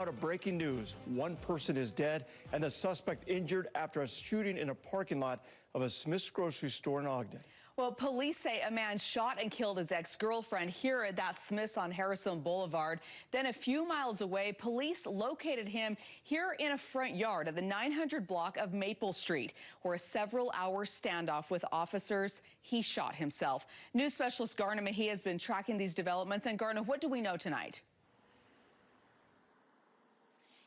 Out of breaking news, one person is dead and the suspect injured after a shooting in a parking lot of a Smith's grocery store in Ogden. Well, police say a man shot and killed his ex-girlfriend here at that Smith's on Harrison Boulevard. Then a few miles away, police located him here in a front yard of the 900 block of Maple Street, where a several-hour standoff with officers, he shot himself. News specialist Garna Mejia has been tracking these developments. And Garna, what do we know tonight?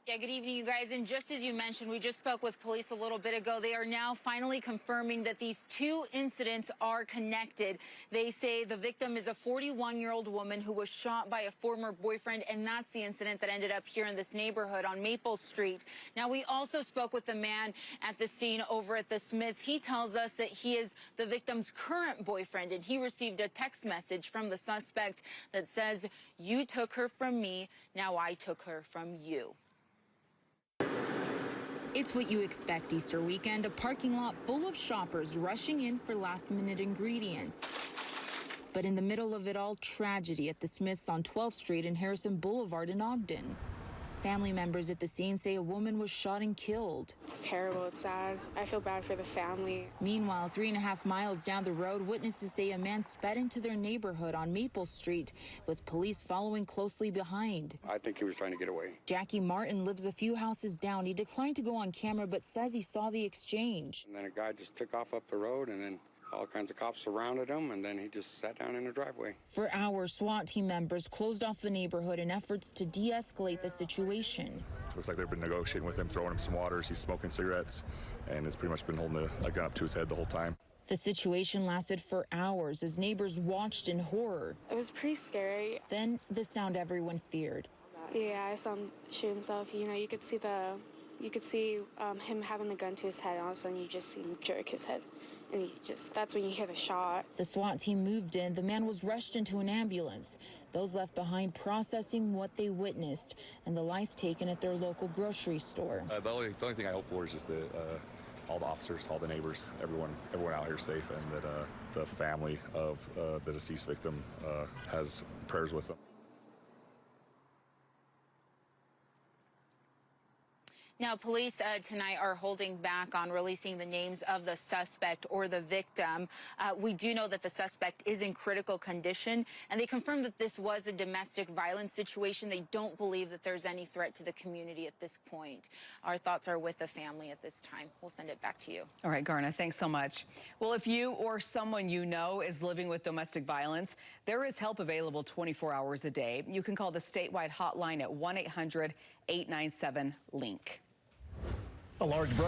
Yeah, good evening, you guys. And just as you mentioned, we just spoke with police a little bit ago. They are now finally confirming that these two incidents are connected. They say the victim is a 41-year-old woman who was shot by a former boyfriend, and that's the incident that ended up here in this neighborhood on Maple Street. Now, we also spoke with the man at the scene over at the Smiths. He tells us that he is the victim's current boyfriend, and he received a text message from the suspect that says, "You took her from me, now I took her from you." It's what you expect Easter weekend, a parking lot full of shoppers rushing in for last-minute ingredients. But in the middle of it all, tragedy at the Smiths on 12th Street and Harrison Boulevard in Ogden. Family members at the scene say a woman was shot and killed. It's terrible. It's sad. I feel bad for the family. Meanwhile, 3.5 miles down the road, witnesses say a man sped into their neighborhood on Maple Street, with police following closely behind. I think he was trying to get away. Jackie Martin lives a few houses down. He declined to go on camera, but says he saw the exchange. And then a guy just took off up the road, and then all kinds of cops surrounded him, and then he just sat down in the driveway. For hours, SWAT team members closed off the neighborhood in efforts to de-escalate the situation. Looks like they've been negotiating with him, throwing him some waters. He's smoking cigarettes, and has pretty much been holding a gun up to his head the whole time. The situation lasted for hours as neighbors watched in horror. It was pretty scary. Then the sound everyone feared. Yeah, I saw him shoot himself. You know, you could see him having the gun to his head, and all of a sudden you just see him jerk his head. And that's when you hear the shot. The SWAT team moved in. The man was rushed into an ambulance. Those left behind processing what they witnessed and the life taken at their local grocery store. The only thing I hope for is just that all the officers, all the neighbors, everyone out here safe, and that the family of the deceased victim has prayers with them. Now, police tonight are holding back on releasing the names of the suspect or the victim. We do know that the suspect is in critical condition, and they confirmed that this was a domestic violence situation. They don't believe that there's any threat to the community at this point. Our thoughts are with the family at this time. We'll send it back to you. All right, Garna, thanks so much. Well, if you or someone you know is living with domestic violence, there is help available 24 hours a day. You can call the statewide hotline at 1-800-897-LINK. A large